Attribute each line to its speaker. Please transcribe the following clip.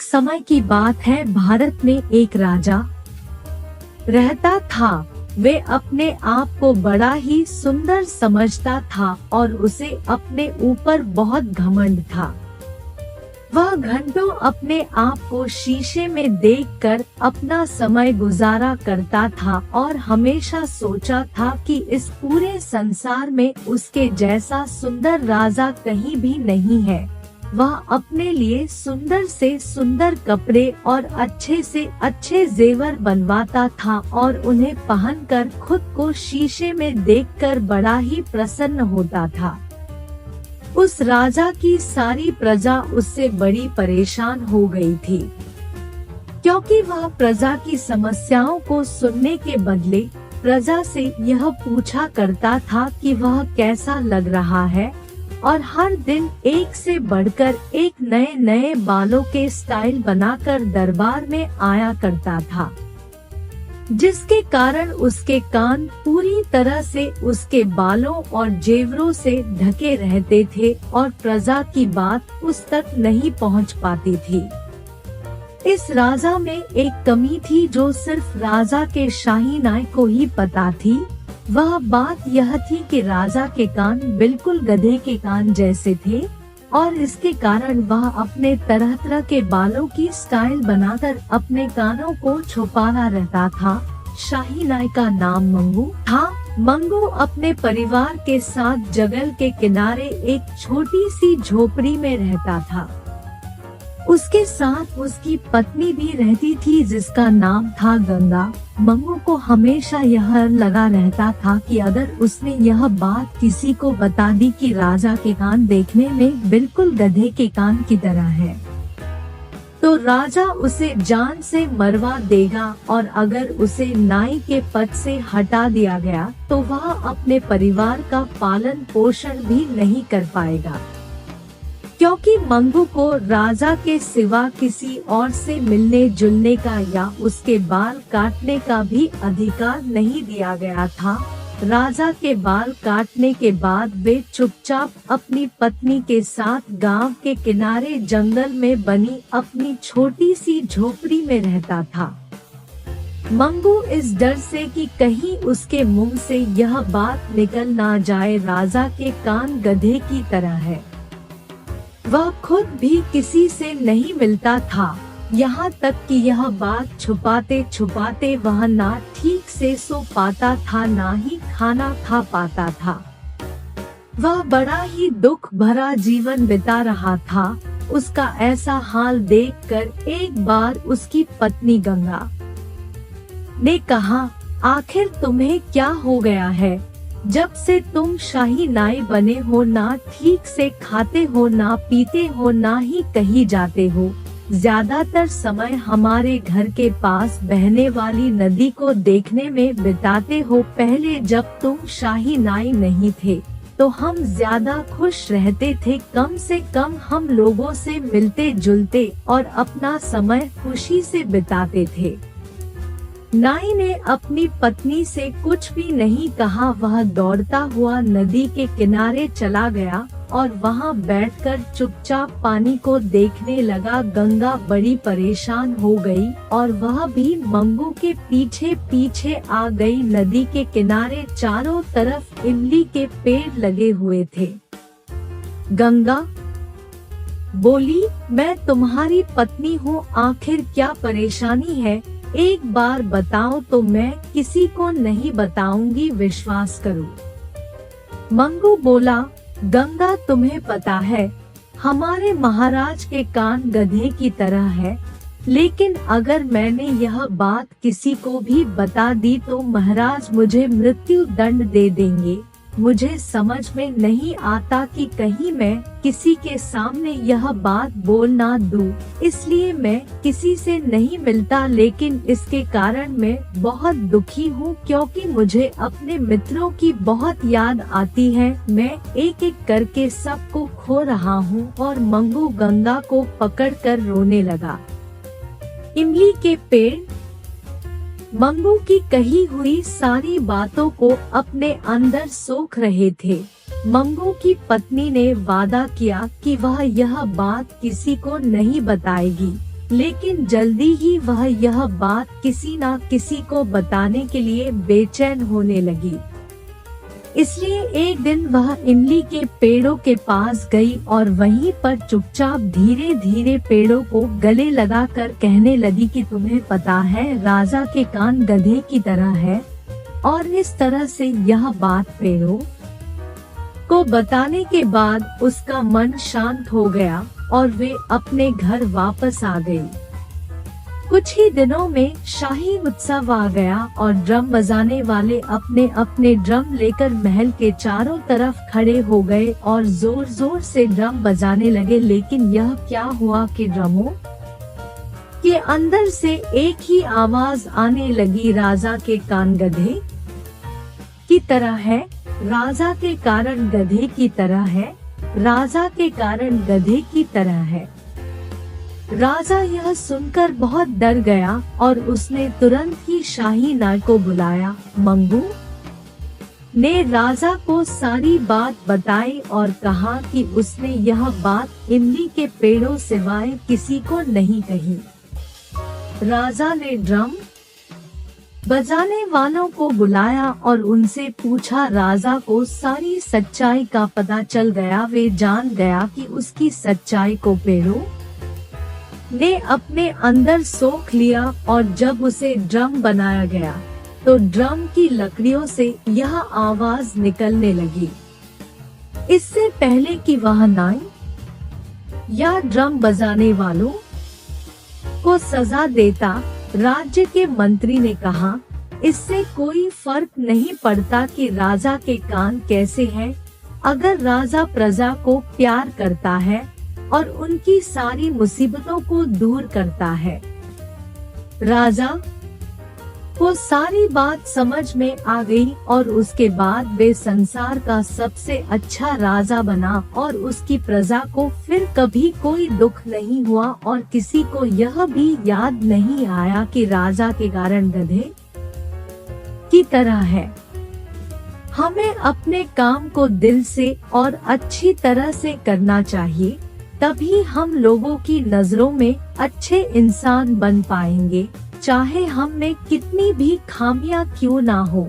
Speaker 1: एक समय की बात है, भारत में एक राजा रहता था। वे अपने आप को बड़ा ही सुंदर समझता था और उसे अपने ऊपर बहुत घमंड था। वह घंटों अपने आप को शीशे में देखकर अपना समय गुजारा करता था और हमेशा सोचा था कि इस पूरे संसार में उसके जैसा सुंदर राजा कहीं भी नहीं है। वह अपने लिए सुंदर से सुंदर कपड़े और अच्छे से अच्छे जेवर बनवाता था और उन्हें पहनकर खुद को शीशे में देखकर बड़ा ही प्रसन्न होता था। उस राजा की सारी प्रजा उससे बड़ी परेशान हो गई थी, क्योंकि वह प्रजा की समस्याओं को सुनने के बदले प्रजा से यह पूछा करता था कि वह कैसा लग रहा है, और हर दिन एक से बढ़कर एक नए नए बालों के स्टाइल बनाकर दरबार में आया करता था, जिसके कारण उसके कान पूरी तरह से उसके बालों और जेवरों से ढके रहते थे और प्रजा की बात उस तक नहीं पहुंच पाती थी। इस राजा में एक कमी थी जो सिर्फ राजा के शाही नाई को ही पता थी। वह बात यह थी कि राजा के कान बिल्कुल गधे के कान जैसे थे और इसके कारण वह अपने तरह तरह के बालों की स्टाइल बनाकर अपने कानों को छुपाना रहता था। शाही नाई का नाम मंगू था। मंगू अपने परिवार के साथ जंगल के किनारे एक छोटी सी झोपड़ी में रहता था। उसके साथ उसकी पत्नी भी रहती थी जिसका नाम था गंगा। मंगू को हमेशा यह लगा रहता था कि अगर उसने यह बात किसी को बता दी कि राजा के कान देखने में बिल्कुल गधे के कान की तरह है, तो राजा उसे जान से मरवा देगा, और अगर उसे नाई के पद से हटा दिया गया तो वह अपने परिवार का पालन पोषण भी नहीं कर पाएगा, क्योंकि मंगू को राजा के सिवा किसी और से मिलने जुलने का या उसके बाल काटने का भी अधिकार नहीं दिया गया था। राजा के बाल काटने के बाद वे चुपचाप अपनी पत्नी के साथ गांव के किनारे जंगल में बनी अपनी छोटी सी झोपड़ी में रहता था। मंगू इस डर से कि कहीं उसके मुंह से यह बात निकल ना जाए राजा के कान गधे की तरह है, वह खुद भी किसी से नहीं मिलता था। यहाँ तक कि यह बात छुपाते छुपाते वह ना ठीक से सो पाता था, ना ही खाना खा पाता था। वह बड़ा ही दुख भरा जीवन बिता रहा था। उसका ऐसा हाल देखकर एक बार उसकी पत्नी गंगा ने कहा, आखिर तुम्हें क्या हो गया है? जब से तुम शाही नाई बने हो, ना ठीक से खाते हो, ना पीते हो, ना ही कहीं जाते हो। ज्यादातर समय हमारे घर के पास बहने वाली नदी को देखने में बिताते हो। पहले जब तुम शाही नाई नहीं थे तो हम ज्यादा खुश रहते थे, कम से कम हम लोगों से मिलते जुलते और अपना समय खुशी से बिताते थे। नाई ने अपनी पत्नी से कुछ भी नहीं कहा। वह दौड़ता हुआ नदी के किनारे चला गया और वहां बैठकर चुपचाप पानी को देखने लगा। गंगा बड़ी परेशान हो गई और वह भी मंगू के पीछे पीछे आ गई। नदी के किनारे चारों तरफ इमली के पेड़ लगे हुए थे। गंगा बोली, मैं तुम्हारी पत्नी हूँ, आखिर क्या परेशानी है? एक बार बताओ तो मैं किसी को नहीं बताऊंगी, विश्वास करो। मंगू बोला, गंगा तुम्हें पता है हमारे महाराज के कान गधे की तरह है, लेकिन अगर मैंने यह बात किसी को भी बता दी तो महाराज मुझे मृत्यु दंड दे देंगे। मुझे समझ में नहीं आता कि कहीं मैं किसी के सामने यह बात बोल ना दूं, इसलिए मैं किसी से नहीं मिलता। लेकिन इसके कारण मैं बहुत दुखी हूँ, क्योंकि मुझे अपने मित्रों की बहुत याद आती है। मैं एक एक करके सबको खो रहा हूँ। और मंगू गंगा को पकड़कर रोने लगा। इमली के पेड़ मंगू की कही हुई सारी बातों को अपने अंदर सोख रहे थे। मंगू की पत्नी ने वादा किया कि वह यह बात किसी को नहीं बताएगी। लेकिन जल्दी ही वह यह बात किसी न किसी को बताने के लिए बेचैन होने लगी। इसलिए एक दिन वह इमली के पेड़ों के पास गई और वहीं पर चुपचाप धीरे धीरे पेड़ों को गले लगाकर कहने लगी कि तुम्हें पता है राजा के कान गधे की तरह है। और इस तरह से यह बात पेड़ों को बताने के बाद उसका मन शांत हो गया और वे अपने घर वापस आ गई। कुछ ही दिनों में शाही उत्सव आ गया और ड्रम बजाने वाले अपने अपने ड्रम लेकर महल के चारों तरफ खड़े हो गए और जोर जोर से ड्रम बजाने लगे। लेकिन यह क्या हुआ कि ड्रमों के अंदर से एक ही आवाज आने लगी, राजा के कान गधे की तरह है, राजा के कारण गधे की तरह है, राजा के कारण गधे की तरह है। राजा यह सुनकर बहुत डर गया और उसने तुरंत ही शाही नार को बुलाया। मंगू ने राजा को सारी बात बताई और कहा कि उसने यह बात इमली के पेड़ों सिवाय किसी को नहीं कही। राजा ने ड्रम बजाने वालों को बुलाया और उनसे पूछा। राजा को सारी सच्चाई का पता चल गया। वे जान गया कि उसकी सच्चाई को पेड़ों ने अपने अंदर सोख लिया और जब उसे ड्रम बनाया गया तो ड्रम की लकड़ियों से यह आवाज निकलने लगी। इससे पहले कि वह नाई या ड्रम बजाने वालों को सजा देता, राज्य के मंत्री ने कहा, इससे कोई फर्क नहीं पड़ता कि राजा के कान कैसे हैं, अगर राजा प्रजा को प्यार करता है और उनकी सारी मुसीबतों को दूर करता है। राजा को सारी बात समझ में आ गई और उसके बाद वे संसार का सबसे अच्छा राजा बना और उसकी प्रजा को फिर कभी कोई दुख नहीं हुआ और किसी को यह भी याद नहीं आया कि राजा के कारण गधे की तरह है। हमें अपने काम को दिल से और अच्छी तरह से करना चाहिए, तभी हम लोगों की नजरों में अच्छे इंसान बन पाएंगे, चाहे हम में कितनी भी खामियां क्यों ना हो।